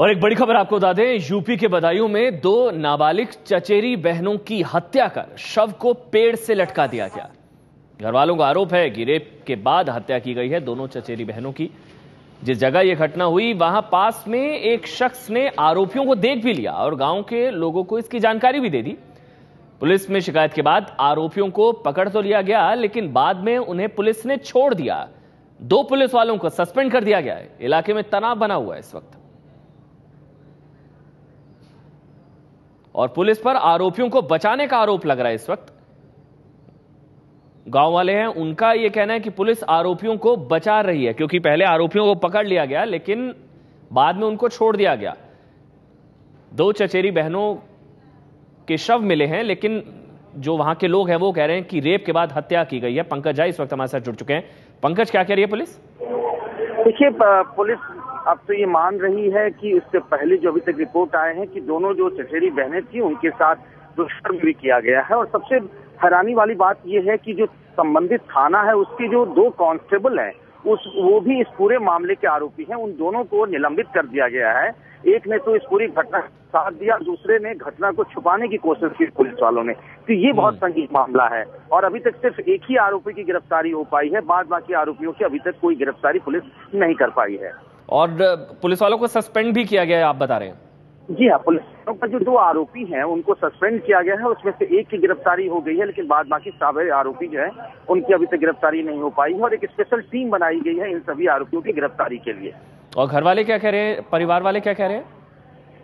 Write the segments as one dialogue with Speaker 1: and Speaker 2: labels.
Speaker 1: और एक बड़ी खबर आपको बता दें, यूपी के बदायूं में 2 नाबालिग चचेरी बहनों की हत्या कर शव को पेड़ से लटका दिया गया। घर वालों का आरोप है कि रेप के बाद हत्या की गई है दोनों चचेरी बहनों की। जिस जगह यह घटना हुई वहां पास में एक शख्स ने आरोपियों को देख भी लिया और गांव के लोगों को इसकी जानकारी भी दे दी। पुलिस में शिकायत के बाद आरोपियों को पकड़ तो लिया गया, लेकिन बाद में उन्हें पुलिस ने छोड़ दिया। 2 पुलिस वालों को सस्पेंड कर दिया गया है। इलाके में तनाव बना हुआ है इस वक्त और पुलिस पर आरोपियों को बचाने का आरोप लग रहा है। इस वक्त गांव वाले हैं, उनका यह कहना है कि पुलिस आरोपियों को बचा रही है, क्योंकि पहले आरोपियों को पकड़ लिया गया लेकिन बाद में उनको छोड़ दिया गया। 2 चचेरी बहनों के शव मिले हैं, लेकिन जो वहां के लोग हैं वो कह रहे हैं कि रेप के बाद हत्या की गई है। पंकज झा इस वक्त हमारे साथ जुड़ चुके हैं। पंकज, क्या कह रही है पुलिस?
Speaker 2: देखिए, पुलिस अब तो ये मान रही है कि इससे पहले जो अभी तक रिपोर्ट आए हैं कि दोनों जो चचेरी बहनें थी उनके साथ दुष्कर्म भी किया गया है। और सबसे हैरानी वाली बात यह है कि जो संबंधित थाना है उसके जो 2 कांस्टेबल हैं वो भी इस पूरे मामले के आरोपी हैं। उन दोनों को निलंबित कर दिया गया है। एक ने तो इस पूरी घटना का साथ दिया, दूसरे ने घटना को छुपाने की कोशिश की पुलिस वालों ने। तो ये बहुत संगीन मामला है और अभी तक सिर्फ एक ही आरोपी की गिरफ्तारी हो पाई है। बाद बाकी आरोपियों की अभी तक कोई गिरफ्तारी पुलिस नहीं कर पाई है। और
Speaker 1: पुलिस वालों को सस्पेंड भी किया गया है, आप बता रहे हैं?
Speaker 2: जी हाँ, पुलिस वालों का जो 2 आरोपी हैं उनको सस्पेंड किया गया है। उसमें से एक की गिरफ्तारी हो गई है, लेकिन बाद बाकी सारे आरोपी जो है उनकी अभी तक गिरफ्तारी नहीं हो पाई है और एक स्पेशल टीम बनाई गई है इन सभी आरोपियों की गिरफ्तारी के लिए।
Speaker 1: और घर वाले क्या कह रहे हैं, परिवार वाले क्या कह रहे हैं?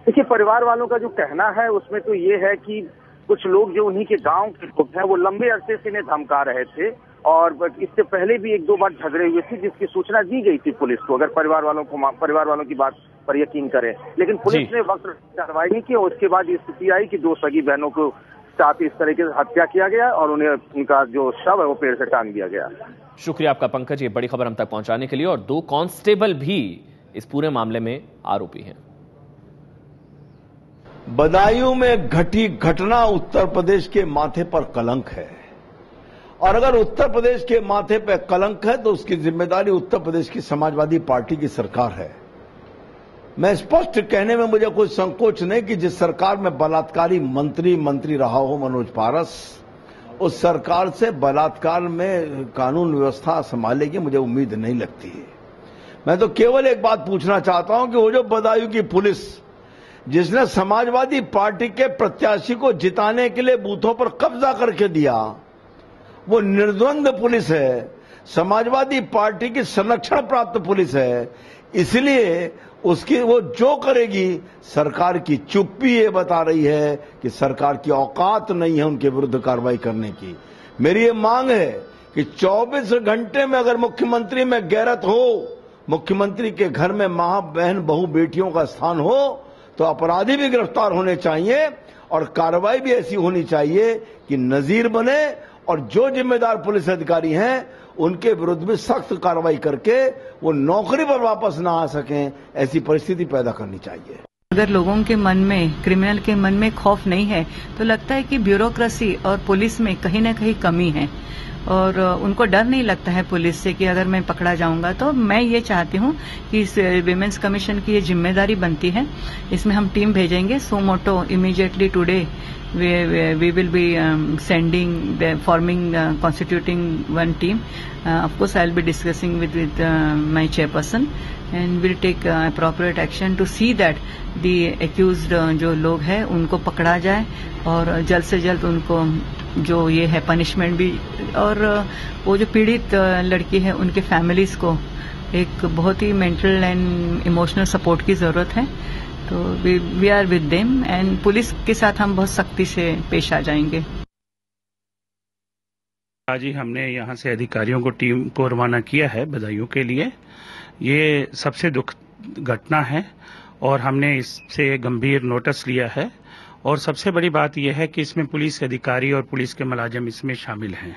Speaker 2: देखिए, परिवार वालों का जो कहना है उसमें तो ये है कि कुछ लोग जो उन्हीं के गांव के लोग हैं वो लंबे अरसे से इन्हें धमका रहे थे और इससे पहले भी 1-2 बार झगड़े हुए थे, जिसकी सूचना दी गई थी पुलिस को, अगर परिवार वालों की बात पर यकीन करें। लेकिन पुलिस ने वक्त कार्रवाई नहीं की और उसके बाद ये स्थिति आई कि 2 सगी बहनों को साथ इस तरीके से हत्या किया गया और उन्हें उनका जो शव है वो पेड़ से टांग दिया गया।
Speaker 1: शुक्रिया आपका पंकज, ये बड़ी खबर हम तक पहुंचाने के लिए। और 2 कांस्टेबल भी इस पूरे मामले में आरोपी हैं।
Speaker 3: बदायूं में घटी घटना उत्तर प्रदेश के माथे पर कलंक है और अगर उत्तर प्रदेश के माथे पर कलंक है तो उसकी जिम्मेदारी उत्तर प्रदेश की समाजवादी पार्टी की सरकार है। मैं स्पष्ट कहने में मुझे कोई संकोच नहीं कि जिस सरकार में बलात्कारी मंत्री रहा हो मनोज पारस, उस सरकार से बलात्कार में कानून व्यवस्था संभालेगी मुझे उम्मीद नहीं लगती है। मैं तो केवल एक बात पूछना चाहता हूं कि वो जो बदायूं की पुलिस जिसने समाजवादी पार्टी के प्रत्याशी को जिताने के लिए बूथों पर कब्जा करके दिया, वो निर्द्वंद पुलिस है, समाजवादी पार्टी की संरक्षण प्राप्त पुलिस है। इसलिए उसकी वो जो करेगी, सरकार की चुप्पी ये बता रही है कि सरकार की औकात नहीं है उनके विरुद्ध कार्रवाई करने की। मेरी ये मांग है कि 24 घंटे में अगर मुख्यमंत्री में गैरत हो, मुख्यमंत्री के घर में मां, बहन, बहू, बेटियों का स्थान हो तो अपराधी भी गिरफ्तार होने चाहिए और कार्रवाई भी ऐसी होनी चाहिए कि नजीर बने और जो जिम्मेदार पुलिस अधिकारी हैं उनके विरुद्ध भी सख्त कार्रवाई करके वो नौकरी पर वापस ना आ सकें, ऐसी परिस्थिति पैदा करनी चाहिए।
Speaker 4: अगर लोगों के मन में, क्रिमिनल के मन में खौफ नहीं है तो लगता है कि ब्यूरोक्रेसी और पुलिस में कहीं ना कहीं कमी है और उनको डर नहीं लगता है पुलिस से कि अगर मैं पकड़ा जाऊंगा। तो मैं ये चाहती हूँ कि इस विमेंस कमीशन की ये जिम्मेदारी बनती है, इसमें हम टीम भेजेंगे। So motto immediately today we will be constituting one team. Of course, I'll be discussing with my chairperson and we'll take appropriate action to see that the accused जो लोग हैं उनको पकड़ा जाए और जल्द से जल्द उनको जो ये है पनिशमेंट भी, और वो जो पीड़ित लड़की है उनके फैमिलीज को एक बहुत ही मेंटल एंड इमोशनल सपोर्ट की जरूरत है। तो we are with them and police के साथ हम बहुत सख्ती से पेश आ जाएंगे।
Speaker 5: आज ही हमने यहाँ से अधिकारियों को, टीम को रवाना किया है बदायूं के लिए। ये सबसे दुख घटना है और हमने इससे गंभीर नोटिस लिया है और सबसे बड़ी बात यह है कि इसमें पुलिस अधिकारी और पुलिस के मुलाजिम इसमें शामिल हैं,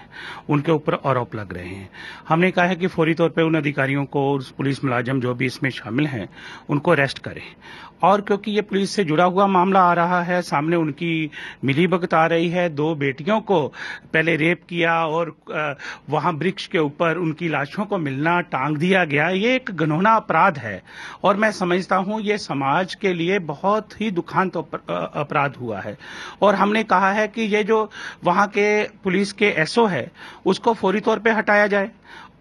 Speaker 5: उनके ऊपर आरोप लग रहे हैं। हमने कहा है कि फौरी तौर पे उन अधिकारियों को, उस पुलिस मुलाजिम जो भी इसमें शामिल हैं, उनको अरेस्ट करें। और क्योंकि ये पुलिस से जुड़ा हुआ मामला आ रहा है, सामने उनकी मिलीभगत आ रही है, 2 बेटियों को पहले रेप किया और वहां वृक्ष के ऊपर उनकी लाशों को मिलना, टांग दिया गया, ये एक घिनौना अपराध है। और मैं समझता हूं ये समाज के लिए बहुत ही दुखांत अपराध हुआ है। और हमने कहा है कि ये जो वहां के पुलिस के एसओ है उसको फौरी तौर पे हटाया जाए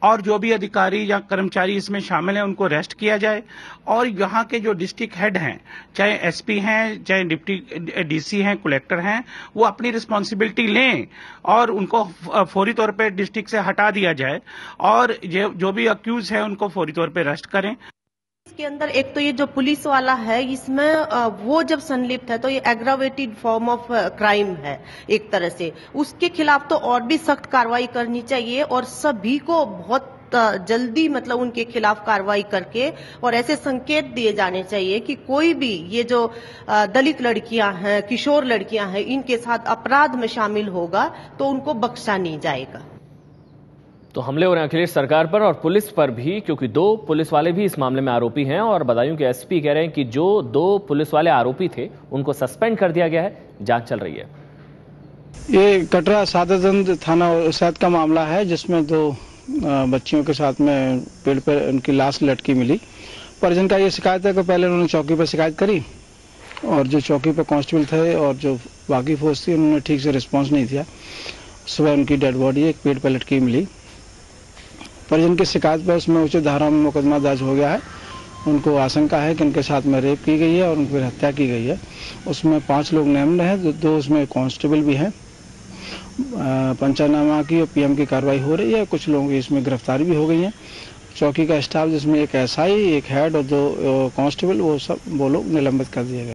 Speaker 5: और जो भी अधिकारी या कर्मचारी इसमें शामिल हैं उनको अरेस्ट किया जाए। और यहाँ के जो डिस्ट्रिक्ट हेड हैं, चाहे एसपी हैं, चाहे डिप्टी डीसी हैं, कलेक्टर हैं, वो अपनी रिस्पॉन्सिबिलिटी लें और उनको फौरी तौर पे डिस्ट्रिक्ट से हटा दिया जाए और जो भी अक्यूज है उनको फौरी तौर पे अरेस्ट करें।
Speaker 6: इसके अंदर एक तो ये जो पुलिस वाला है, इसमें वो जब संलिप्त है तो ये एग्रावेटेड फॉर्म ऑफ क्राइम है एक तरह से। उसके खिलाफ तो और भी सख्त कार्रवाई करनी चाहिए और सभी को बहुत जल्दी मतलब उनके खिलाफ कार्रवाई करके और ऐसे संकेत दिए जाने चाहिए कि कोई भी ये जो दलित लड़कियां हैं, किशोर लड़कियां हैं, इनके साथ अपराध में शामिल होगा तो उनको बख्शा नहीं जाएगा।
Speaker 1: तो हमले हो रहे हैं अखिलेश सरकार पर और पुलिस पर भी, क्योंकि 2 पुलिस वाले भी इस मामले में आरोपी हैं और बदायूं के एसपी कह रहे हैं कि जो 2 पुलिस वाले आरोपी थे उनको सस्पेंड कर दिया गया है, जांच चल रही है।
Speaker 7: ये कटरा सादतगंज थाना शहद का मामला है जिसमें 2 बच्चियों के साथ में पेड़ पर उनकी लाश लटकी मिली। परिजन का ये शिकायत है कि पहले उन्होंने चौकी पर शिकायत करी और जो चौकी पर कांस्टेबल थे और जो बाकी फोर्स थी उन्होंने ठीक से रिस्पॉन्स नहीं दिया। सुबह उनकी डेड बॉडी एक पेड़ पर लटकी मिली। परिजन की शिकायत पर उसमें उचित धारा में मुकदमा दर्ज हो गया है। उनको आशंका है कि उनके साथ में रेप की गई है और उनकी हत्या की गई है। उसमें 5 लोग नेम्ड हैं, 2 उसमें कांस्टेबल भी हैं। पंचनामा की और पीएम की कार्रवाई हो रही है। कुछ लोगों की इसमें गिरफ्तारी भी हो गई है। चौकी का स्टाफ जिसमें एक एसआई, एक हेड और 2 कांस्टेबल, वो लोग निलंबित कर दिए गए।